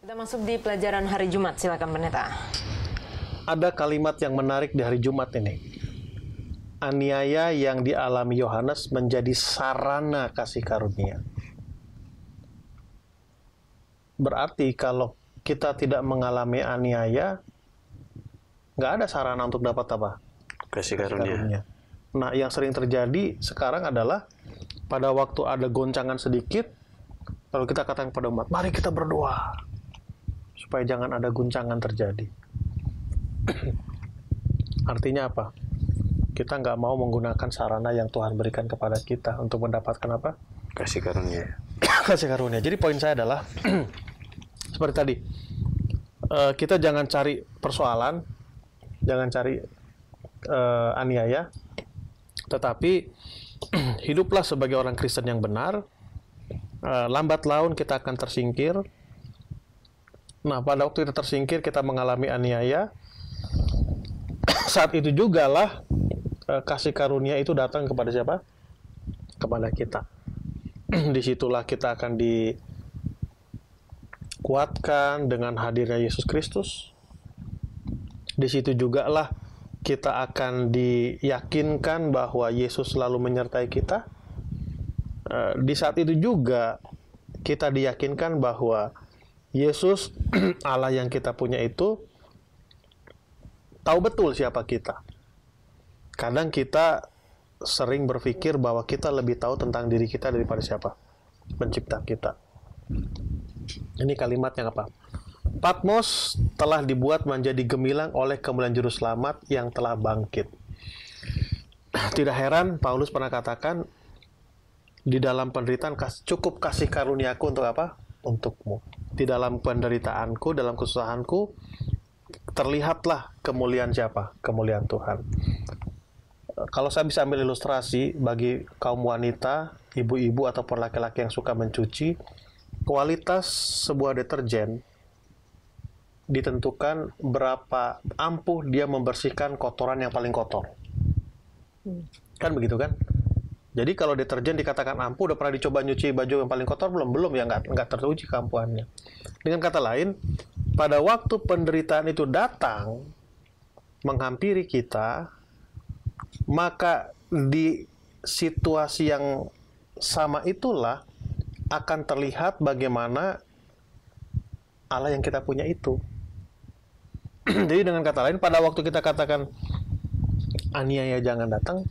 Kita masuk di pelajaran hari Jumat, silakan pendeta. Ada kalimat yang menarik di hari Jumat ini. Aniaya yang dialami Yohanes menjadi sarana kasih karunia. Berarti kalau kita tidak mengalami aniaya, nggak ada sarana untuk dapat apa? Kasih karunia. Nah, yang sering terjadi sekarang adalah pada waktu ada goncangan sedikit, lalu kita katakan kepada umat, mari kita berdoa supaya jangan ada guncangan terjadi. Artinya apa? Kita nggak mau menggunakan sarana yang Tuhan berikan kepada kita untuk mendapatkan apa? Kasih karunia. Kasih karunia. Jadi poin saya adalah seperti tadi, kita jangan cari persoalan, jangan cari aniaya, tetapi hiduplah sebagai orang Kristen yang benar. Lambat laun kita akan tersingkir. Nah, pada waktu kita tersingkir, kita mengalami aniaya. Saat itu jugalah kasih karunia itu datang kepada siapa? Kepada kita. Disitulah kita akan dikuatkan dengan hadirnya Yesus Kristus. Di situ jugalah kita akan diyakinkan bahwa Yesus selalu menyertai kita. Di saat itu juga kita diyakinkan bahwa Yesus, Allah yang kita punya itu, tahu betul siapa kita. Kadang kita sering berpikir bahwa kita lebih tahu tentang diri kita daripada siapa? Pencipta kita. Ini kalimat yang apa? Patmos telah dibuat menjadi gemilang oleh kemuliaan Juru Selamat yang telah bangkit. Tidak heran Paulus pernah katakan, di dalam penderitaan cukup kasih karuniaku untuk apa? Untukmu. Di dalam penderitaanku, dalam kesusahanku, terlihatlah kemuliaan siapa? Kemuliaan Tuhan. Kalau saya bisa ambil ilustrasi bagi kaum wanita, ibu-ibu ataupun laki-laki yang suka mencuci, kualitas sebuah deterjen ditentukan berapa ampuh dia membersihkan kotoran yang paling kotor. Kan begitu kan? Jadi kalau deterjen dikatakan ampuh, udah pernah dicoba nyuci baju yang paling kotor belum? Belum, ya nggak teruji keampuhannya. Dengan kata lain, pada waktu penderitaan itu datang menghampiri kita, maka di situasi yang sama itulah akan terlihat bagaimana Allah yang kita punya itu. Jadi dengan kata lain, pada waktu kita katakan aniaya jangan datang,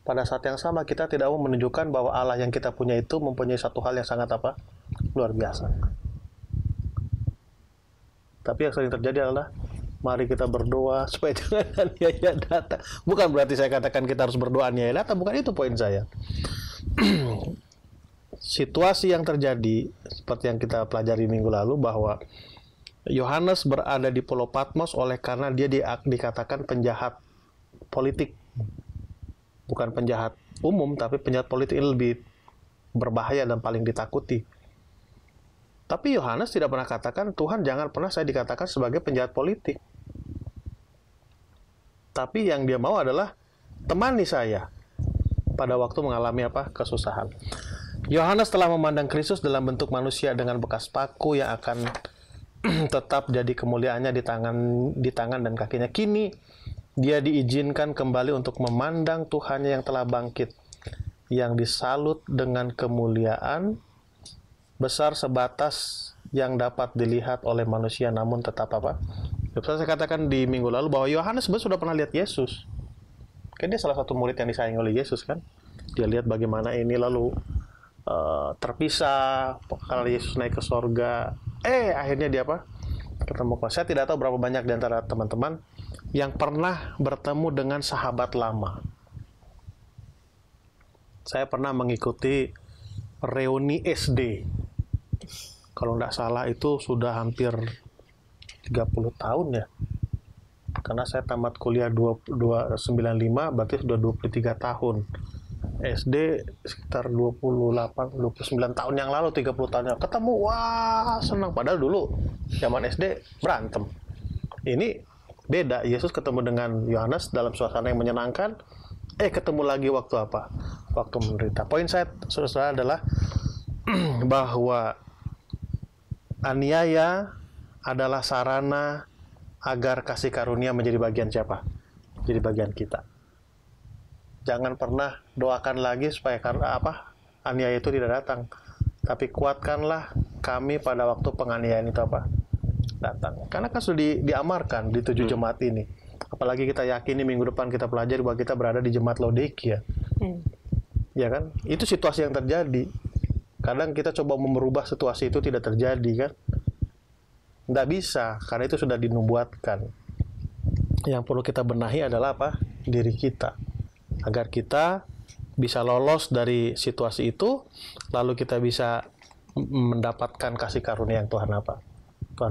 pada saat yang sama kita tidak mau menunjukkan bahwa Allah yang kita punya itu mempunyai satu hal yang sangat apa? Luar biasa. Tapi yang sering terjadi adalah mari kita berdoa supaya jangan aniaya datang. Bukan berarti saya katakan kita harus berdoa aniaya datang, bukan itu poin saya. Situasi yang terjadi seperti yang kita pelajari minggu lalu, bahwa Yohanes berada di Pulau Patmos oleh karena dia dikatakan penjahat politik. Bukan penjahat umum, tapi penjahat politik ini lebih berbahaya dan paling ditakuti. Tapi Yohanes tidak pernah katakan, Tuhan jangan pernah saya dikatakan sebagai penjahat politik. Tapi yang dia mau adalah temani saya pada waktu mengalami apa? Kesusahan. Yohanes telah memandang Kristus dalam bentuk manusia dengan bekas paku yang akan tetap jadi kemuliaannya di tangan dan kakinya. Kini dia diizinkan kembali untuk memandang Tuhannya yang telah bangkit, yang disalut dengan kemuliaan besar sebatas yang dapat dilihat oleh manusia, namun tetap apa? Saya katakan di minggu lalu bahwa Yohanes sebenarnya sudah pernah lihat Yesus. Kan dia salah satu murid yang disayangi oleh Yesus kan. Dia lihat bagaimana ini lalu terpisah kalau Yesus naik ke sorga. Akhirnya dia apa? Ketemu. Saya tidak tahu berapa banyak di antara teman-teman yang pernah bertemu dengan sahabat lama. Saya pernah mengikuti reuni SD. Kalau nggak salah itu sudah hampir 30 tahun ya. Karena saya tamat kuliah 95, berarti sudah 23 tahun. SD sekitar 29 tahun yang lalu, 30 tahun yang lalu. Ketemu, wah senang. Padahal dulu zaman SD berantem. Ini beda, Yesus ketemu dengan Yohanes dalam suasana yang menyenangkan, ketemu lagi waktu apa? Waktu menderita. Poin saya, saudara, adalah bahwa aniaya adalah sarana agar kasih karunia menjadi bagian siapa? Jadi bagian kita. Jangan pernah doakan lagi supaya aniaya itu tidak datang. Tapi kuatkanlah kami pada waktu penganiayaan itu datang. Karena kan sudah diamarkan di 7 jemaat ini. Apalagi kita yakini minggu depan kita pelajari bahwa kita berada di jemaat Laodikia. Ya kan? Itu situasi yang terjadi. Kadang kita coba merubah situasi itu tidak terjadi kan? Nggak bisa, karena itu sudah dinubuatkan. Yang perlu kita benahi adalah diri kita. Agar kita bisa lolos dari situasi itu, lalu kita bisa mendapatkan kasih karunia yang Tuhan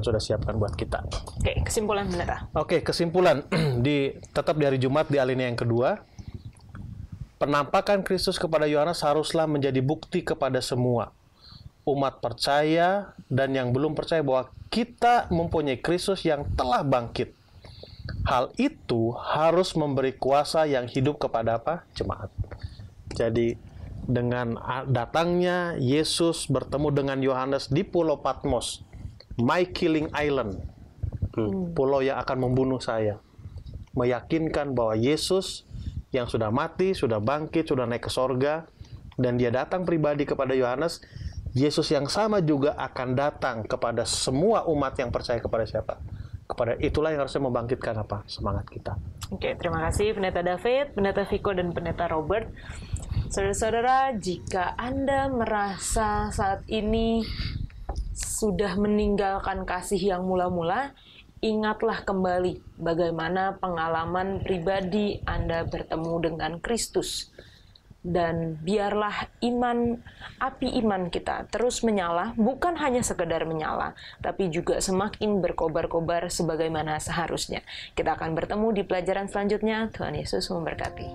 sudah siapkan buat kita. Oke, kesimpulan pendeta. Oke, kesimpulan tetap di hari Jumat di alinea yang kedua. Penampakan Kristus kepada Yohanes haruslah menjadi bukti kepada semua umat percaya dan yang belum percaya bahwa kita mempunyai Kristus yang telah bangkit. Hal itu harus memberi kuasa yang hidup kepada jemaat. Jadi dengan datangnya Yesus bertemu dengan Yohanes di Pulau Patmos, My Killing Island, pulau yang akan membunuh saya, meyakinkan bahwa Yesus yang sudah mati, sudah bangkit, sudah naik ke sorga, dan dia datang pribadi kepada Yohanes, Yesus yang sama juga akan datang kepada semua umat yang percaya kepada siapa? Kepada itulah yang harusnya membangkitkan semangat kita. Oke, terima kasih Pendeta David, Pendeta Viko, dan Pendeta Robert. Saudara-saudara, jika Anda merasa saat ini sudah meninggalkan kasih yang mula-mula, ingatlah kembali bagaimana pengalaman pribadi Anda bertemu dengan Kristus. Dan biarlah api iman kita terus menyala, bukan hanya sekedar menyala, tapi juga semakin berkobar-kobar sebagaimana seharusnya. Kita akan bertemu di pelajaran selanjutnya. Tuhan Yesus memberkati.